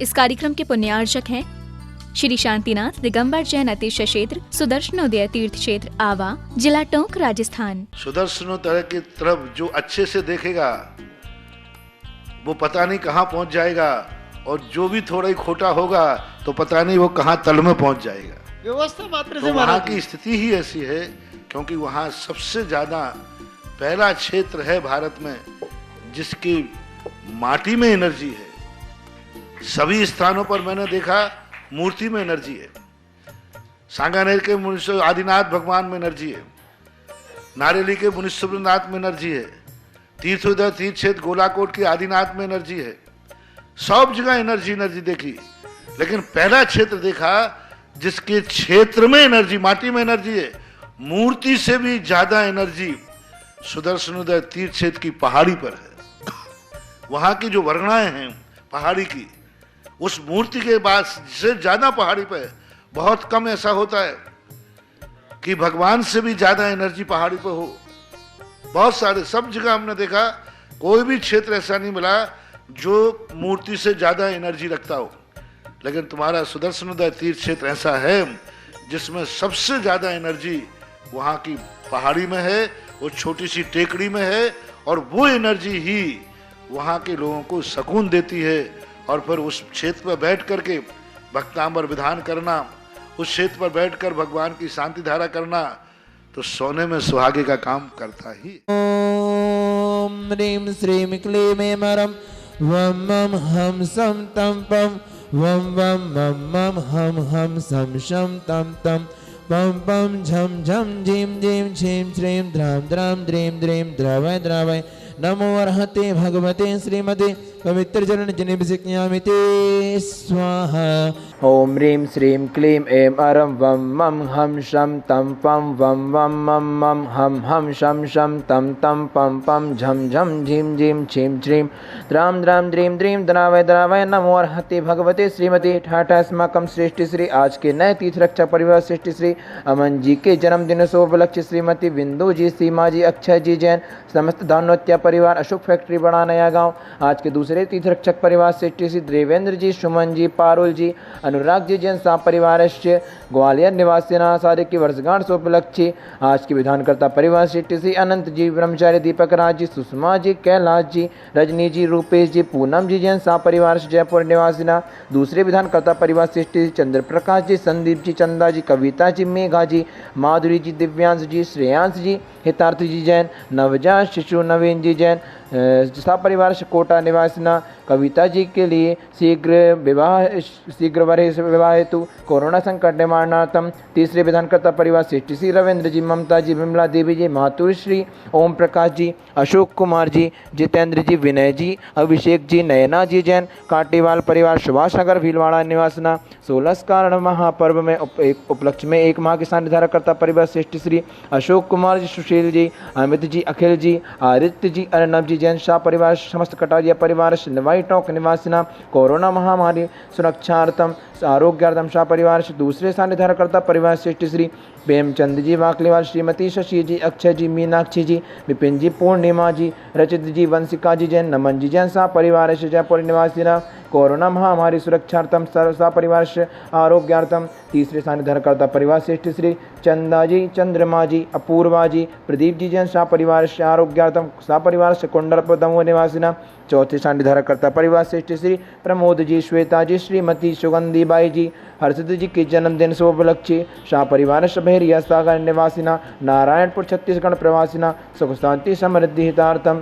इस कार्यक्रम के पुण्यार्चक हैं श्री शांतिनाथ दिगंबर जैन अतिश क्षेत्र सुदर्शनोदय तीर्थ क्षेत्र आवा, जिला टोंक, राजस्थान। सुदर्शनोदय की तरफ जो अच्छे से देखेगा वो पता नहीं कहाँ पहुँच जाएगा, और जो भी थोड़ा ही खोटा होगा तो पता नहीं वो कहाँ तल में पहुँच जाएगा। व्यवस्था मात्र से तो वहाँ की स्थिति ही ऐसी है, क्योंकि वहाँ सबसे ज्यादा पहला क्षेत्र है भारत में जिसकी माटी में एनर्जी है। सभी स्थानों पर मैंने देखा मूर्ति में एनर्जी है। सांगानेर के मुनीश्वर आदिनाथ भगवान में एनर्जी है, नारेली के मुनीश्वरनाथ में एनर्जी है, तीर्थोदय तीर्थ क्षेत्र गोलाकोट के आदिनाथ में एनर्जी है। सब जगह एनर्जी देखी, लेकिन पहला क्षेत्र देखा जिसके क्षेत्र में एनर्जी, माटी में एनर्जी है। मूर्ति से भी ज्यादा एनर्जी सुदर्शनोदय तीर्थ क्षेत्र की पहाड़ी पर है। वहां की जो वर्णनाएं हैं पहाड़ी की, उस मूर्ति के बाद से ज्यादा पहाड़ी पर है। बहुत कम ऐसा होता है कि भगवान से भी ज्यादा एनर्जी पहाड़ी पर हो। बहुत सारे, सब जगह हमने देखा, कोई भी क्षेत्र ऐसा नहीं मिला जो मूर्ति से ज्यादा एनर्जी रखता हो। लेकिन तुम्हारा सुदर्शनोदय तीर्थ क्षेत्र ऐसा है जिसमें सबसे ज्यादा एनर्जी वहां की पहाड़ी में है, वो छोटी सी टेकड़ी में है, और वो एनर्जी ही वहां के लोगों को सुकून देती है। और फिर उस क्षेत्र पर बैठ करके भक्तांबर विधान करना, उस क्षेत्र पर बैठकर भगवान की शांति धारा करना, तो सोने में सुहागे का काम करता ही। ओम ह्रीं श्रीं क्लीं मरम वम मम हम सम तम पम वम वम मम मम हम सम शम तम तम पम पम झम झम झीम झीम झीम श्रीं द्राम द्राम द्रीं द्रीं द्रवय द्रवय नमो अर्हते भगवते श्रीमते पवित्र चरण जनिभिषिक्यामिते स्वाहा। ओम ह्रीं श्रीं क्लीं ऐं अरं वं मं हम शं तं पं वं वं मं मं हम शं शं तं तं पं पं झं झं झीं झीं छीं श्रीं द्रां द्रां द्रीं द्रीं द्रावय द्रावय नमो अर्हते भगवते श्रीमते ठाठा अस्माकं श्रेष्ठ श्री आज के नए तीर्थ रक्षक परिवार श्रेष्ठ श्री अमन जी के जन्मदिन शोभलक्ष्य श्रीमती बिंदु जी, सीमा जी, अक्षय जी जैन, समस्त धानोत्या परिवार, अशोक फैक्ट्री बड़ा नया गांव। आज के दूसरे तीर्थ रक्षक परिवार श्रेष्ठ श्री देवेंद्र जी, सुमन जी, पारुल जी, अनुराग जी जैन सा परिवार ग्वालियर निवासी सारे की वर्षगांठ शोभलक्ष्य। आज के विधानकर्ता परिवार श्रेष्ठ श्री अनंत जी, ब्रह्मचारी दीपक राज जी, सुषमा जी, कैलाश जी, रजनी जी, रूपेश जी, पूनम जी जैन सा परिवार जयपुर निवासी। दूसरे विधानकर्ता परिवार श्रेष्ठ श्री चंद्र प्रकाश जी, संदीप जी, चंदा जी, कविता जी, मेघा जी, माधुरी जी, दिव्यांश जी, श्रेयांश जी, हितार्थ जी जैन, नवजात शिशु नवीन जी जैन सा परिवार कोटा निवासिना। कविता जी के लिए शीघ्र विवाह हेतु कोरोना संकट निवारणार्थम तीसरे विधानकर्ता परिवार श्रेष्ठ श्री रविंद्र जी, ममता जी, विमला देवी जी, मातुश्री ओम प्रकाश जी, अशोक कुमार जी, जितेंद्र जी, विनय जी, अभिषेक जी, नयना जी जैन, काटेवाल परिवार सुभाष नगर भीलवाड़ा निवासना। 16 कारण महापर्व में उपलक्ष्य में 1 माह के साथ निर्धारणकर्ता परिवार श्रेष्ठ श्री अशोक कुमार जी, सुशील जी, अमित जी, अखिल जी, आदित्य जी, अर्नब जी जैन शाह परिवार, समस्त कटारिया परिवार, नवाई टोंक निवासिना। कोरोना महामारी सुरक्षार्थम आरोग्यार्थम शाह परिवार। दूसरे स्थान निर्धारणकर्ता परिवार श्रेष्ठ श्री प्रेमचंद जी, वाकलीवाल, श्रीमती शशि जी, अक्षय जी, मीनाक्षी जी, विपिन जी, पूर्णिमा जी, रचित जी, वंशिका जी जैन, नमन जी जैन सा परिवार जयपुर निवासी। कोरोना महामारी सुरक्षार्थम सा परिवार आरोग्यार्थम तीसरे स्थान निर्धारणकर्ता परिवार श्रेष्ठ श्री चंदा जी, चंद्रमा जी, अपूर्वा जी, प्रदीप जी जैन सा परिवार आरोग्यार्थम सा परिवार कुंडलपुर दमोह निवासिना। चौथे स्थान निर्धारणकर्ता परिवार श्रेष्ठ श्री प्रमोद जी, श्वेता जी, श्रीमती सुगंधी बाई जी, हर्षित जी के जन्मदिन शोभलक्ष्य शाह परिवार शबेरिया सागर निवासिना। नारायणपुर छत्तीसगढ़ प्रवासिना। सुख शांति समृद्धि हितार्थम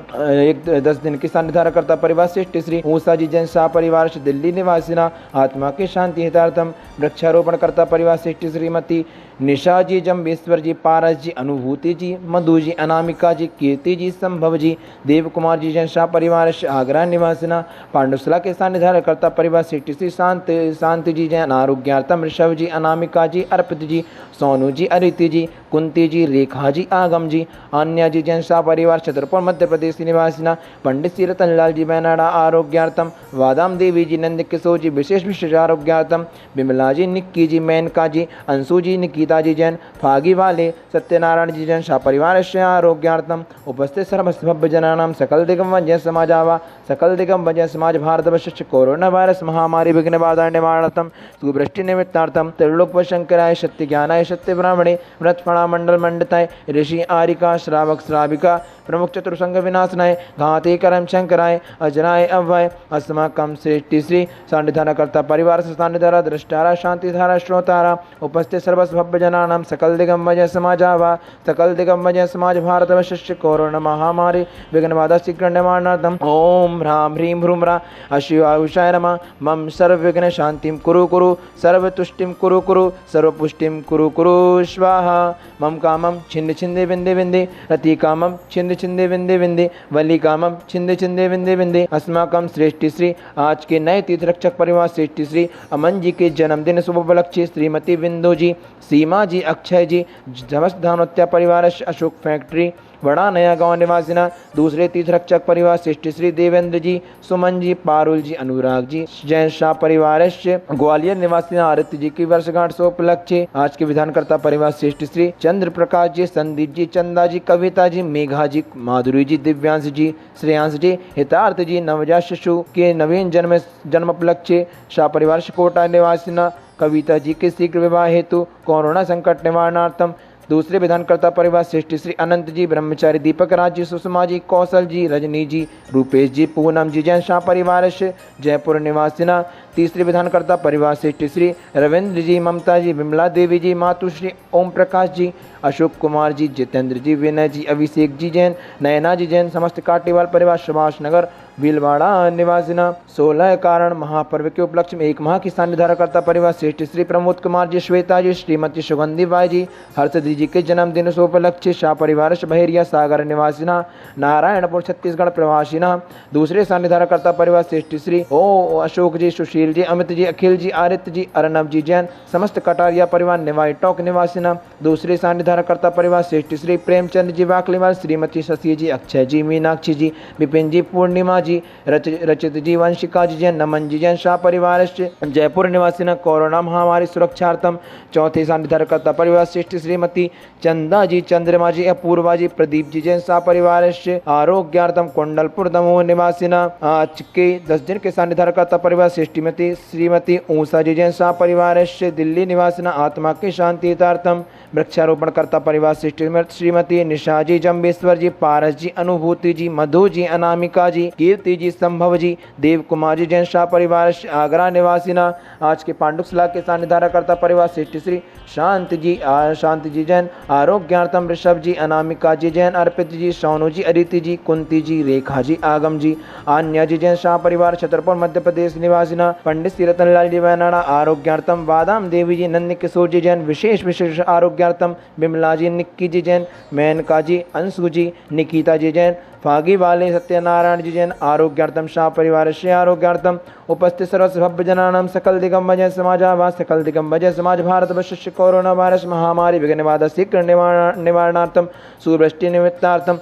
10 दिन के स्थान निर्धारणकर्ता परिवार श्रेष्ठ श्री ऊषा जी जैन शाह परिवार दिल्ली निवासिना। आत्मा की शांति हितार्थम वृक्षारोपण करता परिवार श्रेष्ठ श्रीमती निशा जी, जम्बेश्वर जी, पारस जी, अनुभूति जी, मधु जी, अनामिका जी, कीर्ति जी, संभव जी, देव कुमार जी जैन शाह परिवार आगरा निवासिना। पांडुसला के स्थान निर्धारणकर्ता परिवार श्रेष्ठ श्री शांति जी जैन आरोग्यार्थम ऋषभ जी, अनामिका जी, अर्पित जी, सोनू जी, अरिति जी, कुंती जी, रेखा जी, आगम जी, अन्य जी जैन शाह परिवार छतरपुर मध्य प्रदेश निवासिना पंडित श्री रतनलाल जी बैनाडा आरोग्यार्थम, वादाम देवी जी, नंद किशोर जी विशेष विशेष आरोग्यार्थम, बिमला जी, निक्की जी, मेनका जी, अंशु जी, निकिता जी जैन फागी वाले, सत्यनारायण जी जैन शाह परिवार से आरोग्यार्थम, उपस्थित सर्वसभ्य जनानाम सकल दिगम जैन समाजावा सकल दिगम जैन समाज भारतवर्ष कोरोना वायरस महामारी विघ्न बाधा निवारणार्थम सुवृष्टि निमित्तार्थम त्रिलोक शंकराय सत्य ज्ञानाय सत्य ब्राह्मणे व्रतफणा मंडल मंडिताय ऋषि आरिका श्रावक श्राविका प्रमुख चतुर्संग विनाशनाय घाते करम शंकराय अजनाय अव्वय अस्माकम श्रेष्ठी श्री सानिधानकर्ता परिवार सानिधारा दृष्टारा शांतिधारा श्रोतारा उपस्थित सर्वसभ्य जनानाम सकल दिगंबजय समाजावा सकल दिगंबजय समाज भारतवर्ष कोरोना महामारी विघ्न बाधा शीघ्र निवारणार्थम ओम ह्रां ह्रीं ह्रूं ह्रां अशिवायुषाय नमः मम सर्वविघ्न शांतिं कुरु कुरु सर्वतुष्टिं कुरु कुरु सर्वपुष्टिं कुरु कुरु स्वाहा मम कामं छिन्द छिन्दे विन्दे विन्दे रति कामं छिन्द छिन्दे विन्दे विन्दे वली कामं छिन्द छिन्दे विन्दे विन्दे अस्माकं श्रेष्ठी श्री आज के नए तीर्थ रक्षक परिवार श्रेष्ठी श्री अमन जी के जन्मदिन शुभ उपलक्ष्य श्रीमती बिंदु जी, सीमा जी, अक्षय जी, समस्त धानोत्या परिवार अशोक फैक्ट्री बड़ा नया गांव निवासिना दूसरे तीर्थ रक्षक परिवार श्रेष्ठ श्री देवेंद्र जी, सुमन जी, पारुल जी, अनुराग जी, जैन शाह परिवार ग्वालियर निवासिना आदित्य जी की वर्षगांठ से उपलक्ष्य आज के विधानकर्ता परिवार श्रेष्ठ श्री चंद्र प्रकाश जी, संदीप जी, चंदा जी, कविता जी, मेघा जी, माधुरी जी, दिव्यांश जी, श्रेयांश जी, हितार्थ जी, नवजात शिशु के नवीन जन्म उपलक्ष्य शाह परिवार कोटा निवासिना कविता जी के शीघ्र विवाह हेतु कोरोना संकट निवारणार्थम दूसरे विधानकर्ता परिवार श्रेष्ठ श्री अनंत जी, ब्रह्मचारी दीपक राज जी, सुषमा जी, कौशल जी, रजनी जी, रूपेश जी, पूनम जी जैन शाह परिवार जयपुर निवासिना तीसरे विधानकर्ता परिवार श्रेष्ठ श्री रविंद्र जी, ममता जी, विमला देवी जी, मातुश्री ओम प्रकाश जी, अशोक कुमार जी, जितेंद्र जी, विनय जी, अभिषेक जी जैन, नयना जी जैन, समस्त काटीवाल परिवार सुभाष नगर भीलवाड़ा निवासिना 16 कारण महापर्व के उपलक्ष्य में 1 माह की सानिधारकर्ता परिवार श्रेष्ठ श्री प्रमोद कुमार जी, श्वेता जी, श्रीमती सुगंधी बाई जी, हर्षदी जी के जन्मदिन से उपलक्ष्य शाह परिवार बहेरिया सागर निवासिना नारायणपुर छत्तीसगढ़ प्रवासिना दूसरे सानिधारकर्ता परिवार श्रेष्ठ श्री ओ अशोक जी, सुशील जी, अमित जी, अखिल जी, आदित्य जी, अर्नब जी जैन, समस्त कटारिया परिवार निवाई टोक निवासिना दूसरे सानिधारकर्ता परिवार श्रेष्ठ श्री प्रेमचंद जी वाकलीवाल, श्रीमती शशि जी, अक्षय जी, मीनाक्षी जी, विपिन जी, पूर्णिमा जी, रचित जी, वंशिका जी जैन, नमन जी जैन शाह परिवार जयपुर निवासिना कोरोना महामारी सुरक्षार्थम चौथे सानिधारकर्ता परिवार श्रेष्ठ श्रीमती चंदा जी, चंद्रमा जी, अपूर्वा जी, प्रदीप जी जैन शाह परिवार आरोग्यार्थम कुंडलपुर दमोह निवासिना आज के 10 दिन के सानिधारकर्ता परिवार श्रीमती ऊषा जी जैन शाह परिवार दिल्ली निवासिना आत्मा की शांतितार्थम वृक्षारोपण करता परिवार श्रीमती निशा जी, जम्बेश्वर जी, पारस जी, अनुभूति जी, मधु जी, अनामिका जी, कीर्ति जी, संभव जी, देव कुमार जी जैन शाह परिवार आगरा निवासिना आज के पांडुकसला के सानिधारकर्ता परिवार श्रेष्ठ श्री शांति जी जैन आरोग्यार्थम ऋषभ जी, अनामिका जी जैन, अर्पित जी, सोनू जी, अदिति जी, कुंती जी, रेखा जी, आगम जी, आन्या जी जैन शाह परिवार छतरपुर मध्य प्रदेश निवासिना पंडित श्री रतनलाल जी बैनाडा आरोग्यार्थम वादाम देवी जी, नंद किशोर जी जैन विशेष आरोग्यार्थम बिमला जी, निक्की जी जैन, मेनका जी, अंशु जी, निकिता जी जैन फागी वाले, सत्यनारायण जी जैन आरोग्यार्थम शाह परिवार आरोग्यार्थम उपस्थित सर्वसभ्य जनानाम सकल दिगंबजय समाजावा सकल दिगंबजय समाज भारतवर्ष कोरोना वायरस महामारी विघ्न बाधा शीघ्र निवारणार्थम सुवृष्टि निमित्तार्थम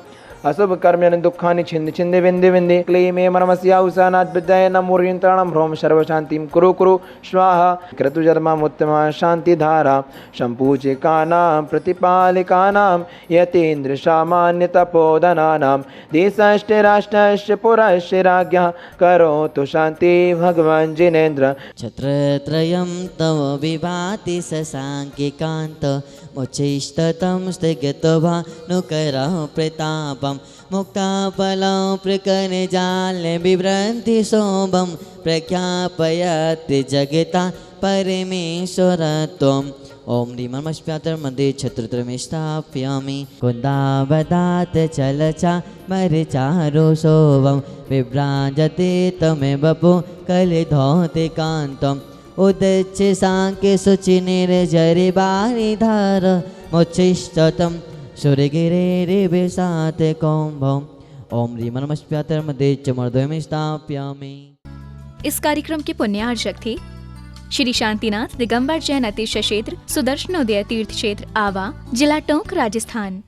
अशुभ कर्म दुखानि छिंद छिंदे विंदे विंदे क्लेमे मनमस्या उसानाथ विद्याय नमोरियंत्राणम ह्रोम सर्वशांतिम कुरु कुरु स्वाहा क्रतुजर्मामुत्तमा शांतिधारा संपूजिकानां प्रतिपालिकानां यतेन्द्र सामान्य तपोधनानां देशस्य राष्ट्रस्य पुरस्य राज्ञः करोतु शांति भगवान् जिनेन्द्र छत्रत्रयं तव विभाति शशाङ्किकान्त मुच्चैस्ततं स्थगितभानुकरः प्रतापं मुक्ताफलं प्रकरजाले बिभ्रन्ति शोभं प्रख्यापयति जगता परमेश्वरत्वम् ओम ह्रीमस्व्यातर्मध्ये छत्रत्रयं स्थापयामि कुन्दावदात् चलचा मरिचारो शोभं विभ्राजते तमेव वपु कलिधौते कान्तम् उदच्य सांख्य शुचि निर्जरि बारिधार मुच्चिष्टतं सूर्यगिरेरिभिसात् कौम्भम् ओम ह्रीमस्व्यातर्मध्ये च मूर्धन्यं स्थापयामि। इस कार्यक्रम के पुण्यार्चक थे श्री शांतिनाथ दिगंबर जैन अतिशय क्षेत्र सुदर्शनोदय तीर्थ क्षेत्र आवा, जिला टोंक, राजस्थान।